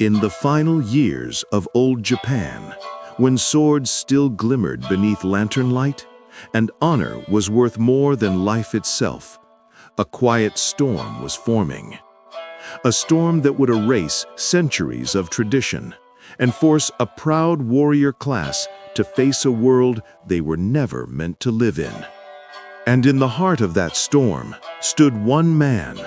In the final years of old Japan, when swords still glimmered beneath lantern light, and honor was worth more than life itself, a quiet storm was forming. A storm that would erase centuries of tradition and force a proud warrior class to face a world they were never meant to live in. And in the heart of that storm stood one man,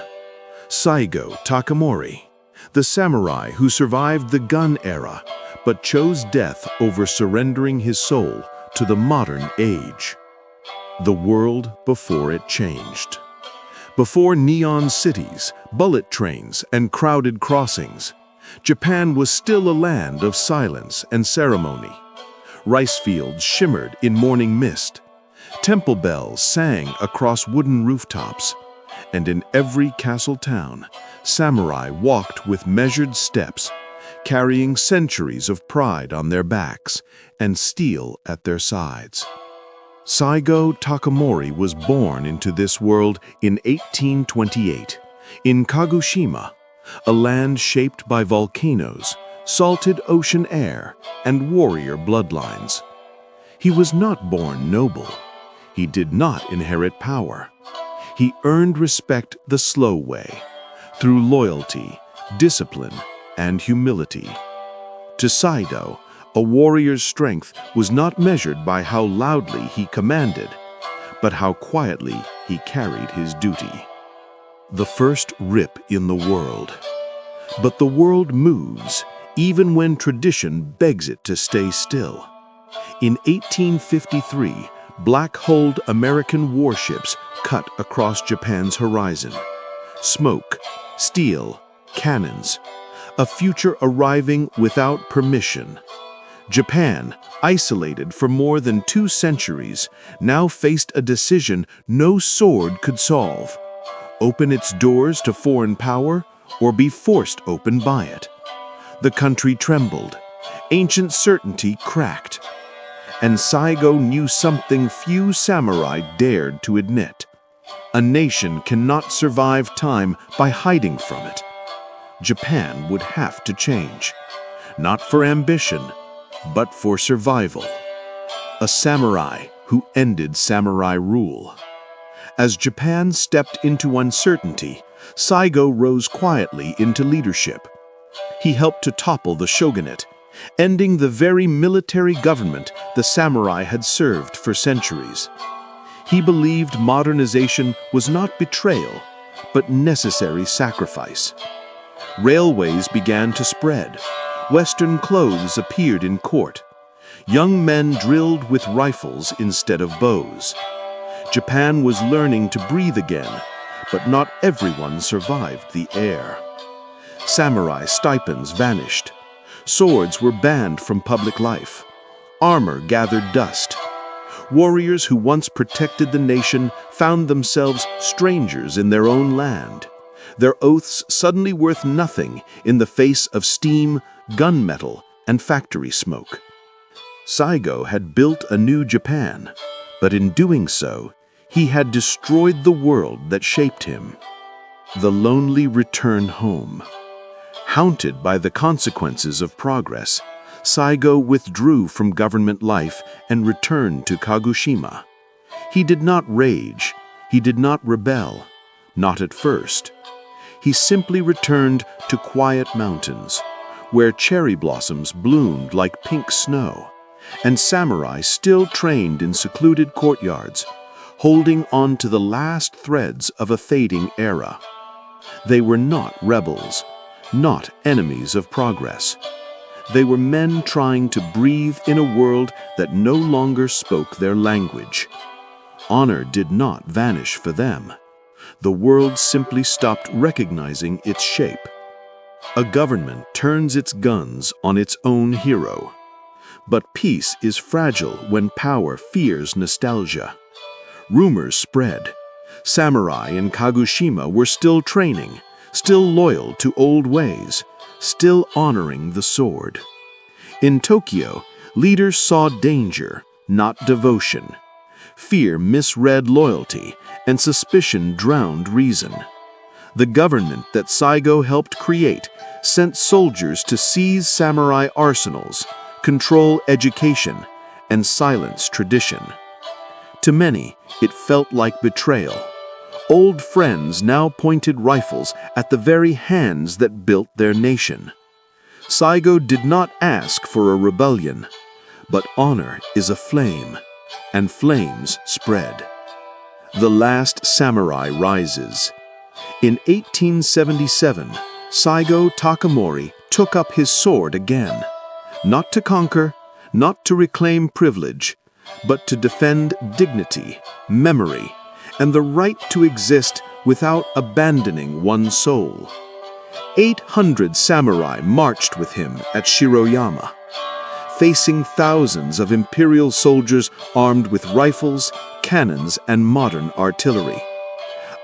Saigō Takamori, the samurai who survived the gun era but chose death over surrendering his soul to the modern age. The world before it changed. Before neon cities, bullet trains, and crowded crossings, Japan was still a land of silence and ceremony. Rice fields shimmered in morning mist. Temple bells sang across wooden rooftops. And in every castle town, samurai walked with measured steps, carrying centuries of pride on their backs and steel at their sides. Saigō Takamori was born into this world in 1828, in Kagoshima, a land shaped by volcanoes, salted ocean air, and warrior bloodlines. He was not born noble. He did not inherit power. He earned respect the slow way, through loyalty, discipline, and humility. To Saigō, a warrior's strength was not measured by how loudly he commanded, but how quietly he carried his duty. The first rip in the world. But the world moves, even when tradition begs it to stay still. In 1853, black-hulled American warships cut across Japan's horizon. Smoke, steel, cannons, a future arriving without permission. Japan, isolated for more than 2 centuries, now faced a decision no sword could solve: open its doors to foreign power or be forced open by it. The country trembled. Ancient certainty cracked. And Saigō knew something few samurai dared to admit. A nation cannot survive time by hiding from it. Japan would have to change, not for ambition, but for survival. A samurai who ended samurai rule. As Japan stepped into uncertainty, Saigō rose quietly into leadership. He helped to topple the shogunate, ending the very military government the samurai had served for centuries. He believed modernization was not betrayal, but necessary sacrifice. Railways began to spread. Western clothes appeared in court. Young men drilled with rifles instead of bows. Japan was learning to breathe again, but not everyone survived the air. Samurai stipends vanished. Swords were banned from public life. Armor gathered dust. Warriors who once protected the nation found themselves strangers in their own land. Their oaths suddenly worth nothing in the face of steam, gunmetal, and factory smoke. Saigō had built a new Japan, but in doing so, he had destroyed the world that shaped him. The lonely return home. Haunted by the consequences of progress, Saigō withdrew from government life and returned to Kagoshima. He did not rage. He did not rebel. Not at first. He simply returned to quiet mountains, where cherry blossoms bloomed like pink snow, and samurai still trained in secluded courtyards, holding on to the last threads of a fading era. They were not rebels, not enemies of progress. They were men trying to breathe in a world that no longer spoke their language. Honor did not vanish for them. The world simply stopped recognizing its shape. A government turns its guns on its own hero. But peace is fragile when power fears nostalgia. Rumors spread. Samurai in Kagoshima were still training, still loyal to old ways, still honoring the sword. In Tokyo, leaders saw danger, not devotion. Fear misread loyalty, and suspicion drowned reason. The government that Saigō helped create sent soldiers to seize samurai arsenals, control education, and silence tradition. To many, it felt like betrayal. Old friends now pointed rifles at the very hands that built their nation. Saigō did not ask for a rebellion, but honor is a flame, and flames spread. The last samurai rises. In 1877, Saigō Takamori took up his sword again, not to conquer, not to reclaim privilege, but to defend dignity, memory, and the right to exist without abandoning one's soul. 800 samurai marched with him at Shiroyama, facing thousands of imperial soldiers armed with rifles, cannons, and modern artillery.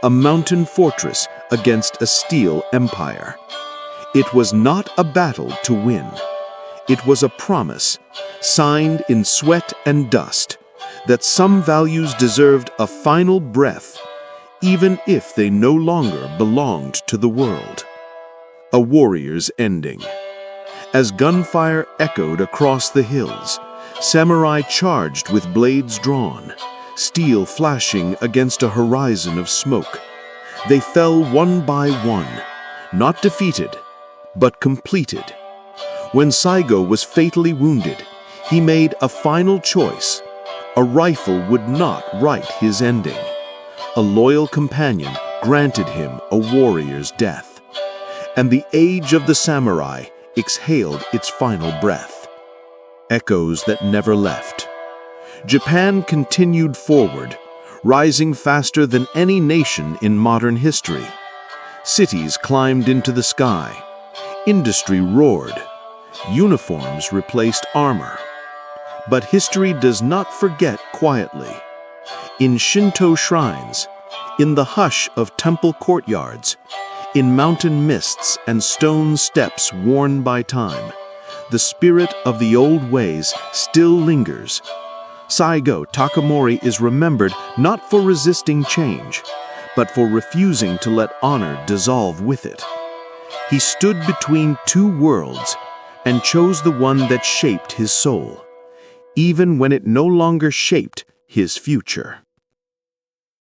A mountain fortress against a steel empire. It was not a battle to win. It was a promise, signed in sweat and dust, that some values deserved a final breath, even if they no longer belonged to the world. A warrior's ending. As gunfire echoed across the hills, samurai charged with blades drawn, steel flashing against a horizon of smoke. They fell one by one, not defeated, but completed. When Saigō was fatally wounded, he made a final choice. A rifle would not write his ending. A loyal companion granted him a warrior's death. And the age of the samurai exhaled its final breath. Echoes that never left. Japan continued forward, rising faster than any nation in modern history. Cities climbed into the sky. Industry roared. Uniforms replaced armor. But history does not forget quietly. In Shinto shrines, in the hush of temple courtyards, in mountain mists and stone steps worn by time, the spirit of the old ways still lingers. Saigō Takamori is remembered not for resisting change, but for refusing to let honor dissolve with it. He stood between two worlds and chose the one that shaped his soul, even when it no longer shaped his future.